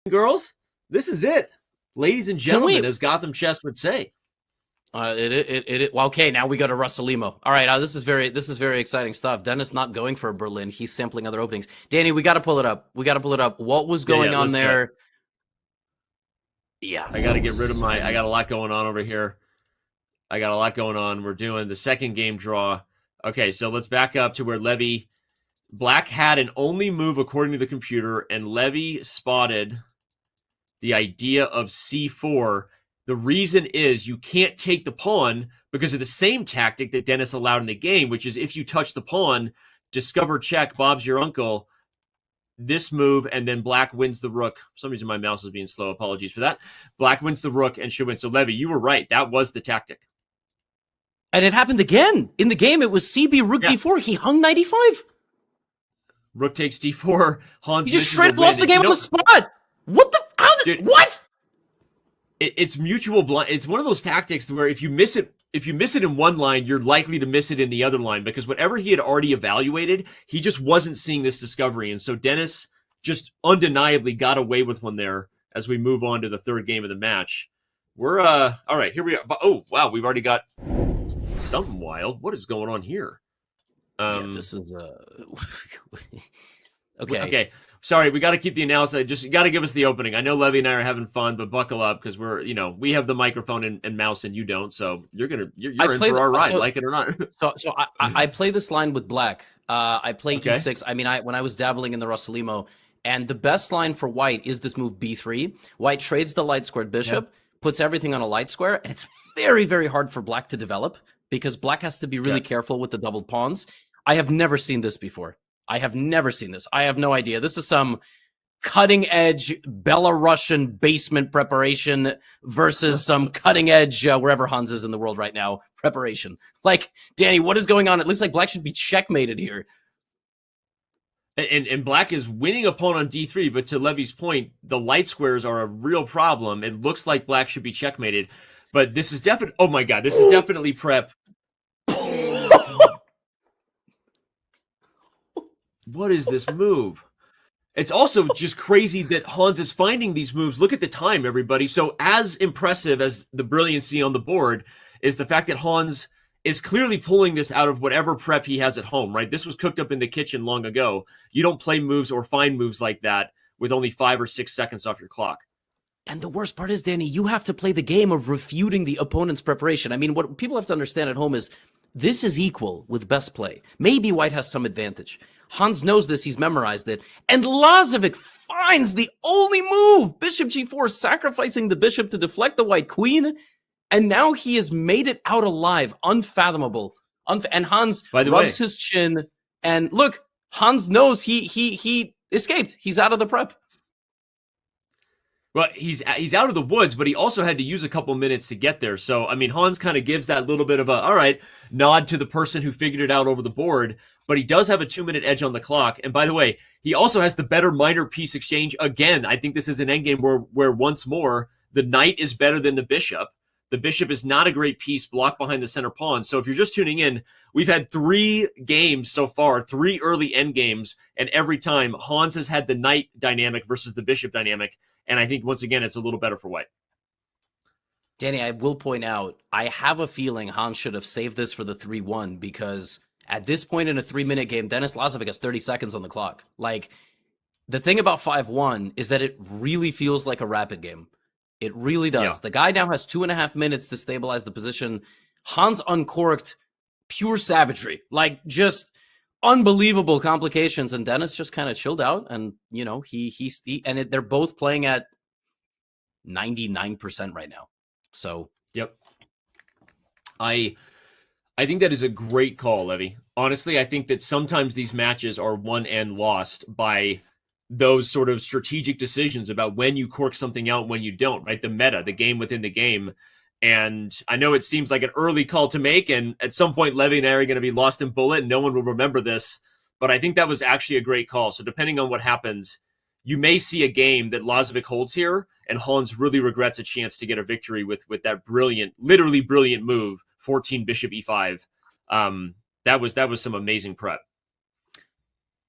girls, this is it. Ladies and gentlemen, as Gotham Chess would say. Well, okay, now we go to Russalimo. All right, this is very exciting stuff. Dennis not going for a Berlin. He's sampling other openings. Danny, we got to pull it up. What was going on there? Yeah. I got to get rid of I got a lot going on over here. We're doing the second game draw. Okay, so let's back up to where Levy... Black had an only move according to the computer, and Levy spotted the idea of c4. The reason is you can't take the pawn because of the same tactic that Denis allowed in the game, which is if you touch the pawn, discover check, Bob's your uncle, this move, and then Black wins the rook. For some reason my mouse is being slow. Apologies for that. Black wins the rook and should win. So, Levy, you were right. That was the tactic. And it happened again. In the game, it was CB rook d4. He hung 95. Rook takes d4. Hans, he just straight lost the game on the spot. What the? How did? What? It's mutual blind. It's one of those tactics where if you miss it in one line, you're likely to miss it in the other line because whatever he had already evaluated, he just wasn't seeing this discovery. And so Denis just undeniably got away with one there as we move on to the third game of the match. We're all right. Here we are. Oh wow, we've already got something wild. What is going on here? This is okay. Sorry, we got to keep the analysis. Just got to give us the opening. I know Levy and I are having fun, but buckle up because we have the microphone and mouse and you don't. So you're in for our ride, like it or not. So I play this line with Black. I play e6. I mean, when I was dabbling in the Russalimo, and the best line for White is this move b3. White trades the light squared bishop, puts everything on a light square, and it's very, very hard for Black to develop because Black has to be really careful with the doubled pawns. I have never seen this before. I have no idea. This is some cutting-edge Belarusian basement preparation versus some cutting-edge, wherever Hans is in the world right now, preparation. Like, Danny, what is going on? It looks like Black should be checkmated here. And Black is winning a pawn on d3, but to Levy's point, the light squares are a real problem. It looks like Black should be checkmated, but this is definitely... Oh, my God. This is definitely prep. What is this move? It's also just crazy that Hans is finding these moves. Look at the time, everybody. So as impressive as the brilliancy on the board is the fact that Hans is clearly pulling this out of whatever prep he has at home, right? This was cooked up in the kitchen long ago. You don't play moves or find moves like that with only 5 or 6 seconds off your clock. And the worst part is, Danny, you have to play the game of refuting the opponent's preparation. I mean, what people have to understand at home is this is equal with best play. Maybe White has some advantage. Hans knows this, he's memorized it. And Lazavik finds the only move. Bishop g4, sacrificing the bishop to deflect the white queen. And now he has made it out alive. Unfathomable. And Hans rubs his chin. And look, Hans knows he escaped. He's out of the prep. Well, he's out of the woods, but he also had to use a couple minutes to get there. So, I mean, Hans kind of gives that little bit of all right, nod to the person who figured it out over the board. But he does have a 2-minute edge on the clock. And by the way, he also has the better minor piece exchange. Again, I think this is an endgame where once more, the knight is better than the bishop. The bishop is not a great piece blocked behind the center pawn. So if you're just tuning in, we've had 3 games so far, 3 early endgames. And every time, Hans has had the knight dynamic versus the bishop dynamic. And I think, once again, it's a little better for White. Danny, I will point out, I have a feeling Hans should have saved this for the 3-1 because at this point in a 3-minute game, Denis Lazavik has 30 seconds on the clock. Like, the thing about 5-1 is that it really feels like a rapid game. It really does. Yeah. The guy now has 2.5 minutes to stabilize the position. Hans uncorked pure savagery. Like, just unbelievable complications, and Denis just kind of chilled out, and they're both playing at 99% right now. So, yep. I think that is a great call, Levy. Honestly, I think that sometimes these matches are won and lost by those sort of strategic decisions about when you cork something out, when you don't, right? The meta, the game within the game. And I know it seems like an early call to make, and at some point, Levy and I are going to be lost in bullet, and no one will remember this. But I think that was actually a great call. So depending on what happens, you may see a game that Lazavik holds here, and Hans really regrets a chance to get a victory with that brilliant, literally brilliant move, 14 bishop e5. That was some amazing prep.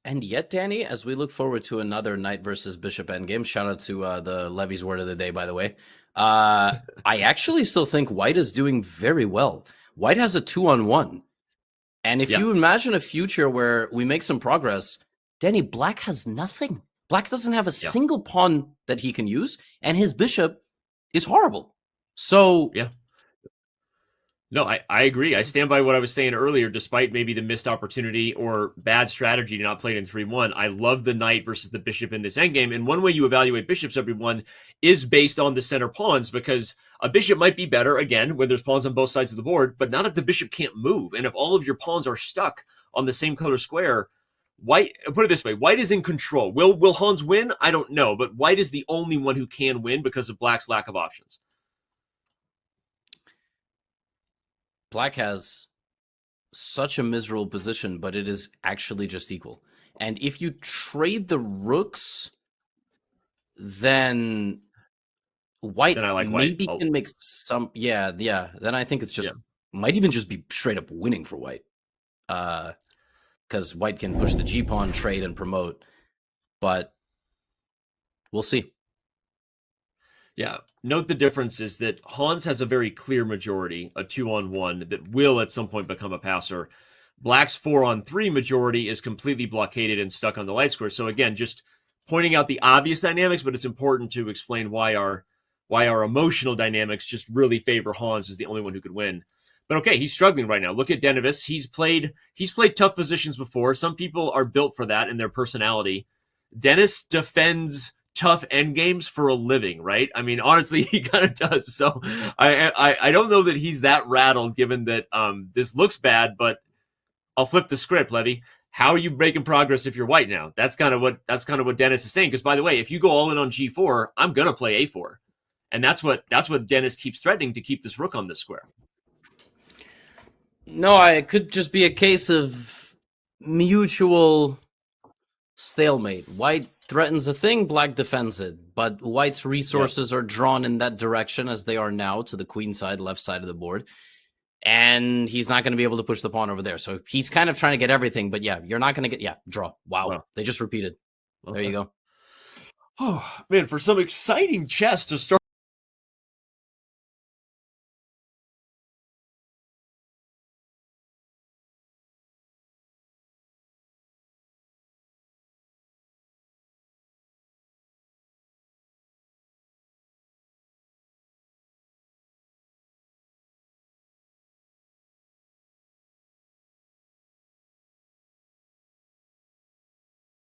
And yet, Danny, as we look forward to another knight versus bishop endgame, shout out to the Levy's word of the day, by the way. I actually still think White is doing very well. White has a 2-on-1. And if you imagine a future where we make some progress, Danny, Black has nothing. Black doesn't have a single pawn that he can use, and his bishop is horrible. So yeah. No, I agree. I stand by what I was saying earlier, despite maybe the missed opportunity or bad strategy to not play it in 3-1. I love the knight versus the bishop in this endgame. And one way you evaluate bishops, everyone, is based on the center pawns, because a bishop might be better, again, when there's pawns on both sides of the board, but not if the bishop can't move. And if all of your pawns are stuck on the same color square, White, put it this way, White is in control. Will Hans win? I don't know, but White is the only one who can win because of Black's lack of options. Black has such a miserable position, but it is actually just equal. And if you trade the rooks, then White Then I like maybe White. can make some. Yeah. Then I think it's just might even just be straight up winning for White, because White can push the G pawn, trade, and promote. But we'll see. Yeah. Note the difference is that Hans has a very clear majority, a 2-on-1, that will at some point become a passer. Black's 4-on-3 majority is completely blockaded and stuck on the light square. So again, just pointing out the obvious dynamics, but it's important to explain why our emotional dynamics just really favor Hans as the only one who could win. But okay, he's struggling right now. Look at Denis. He's played tough positions before. Some people are built for that in their personality. Denis defends tough endgames for a living, right? I mean, honestly, he kind of does. So I don't know that he's that rattled, given that this looks bad, but I'll flip the script, Levy. How are you making progress if you're White now? That's kind of what Denis is saying. Because by the way, if you go all in on G4, I'm gonna play A4, and that's what Denis keeps threatening, to keep this rook on this square. No, it could just be a case of mutual stalemate. White threatens a thing, Black defends it. But White's resources are drawn in that direction, as they are now, to the queen side, left side of the board. And he's not going to be able to push the pawn over there. So he's kind of trying to get everything. But yeah, you're not going to get... draw. Wow. They just repeated. Okay. There you go. Oh, man, for some exciting chess to start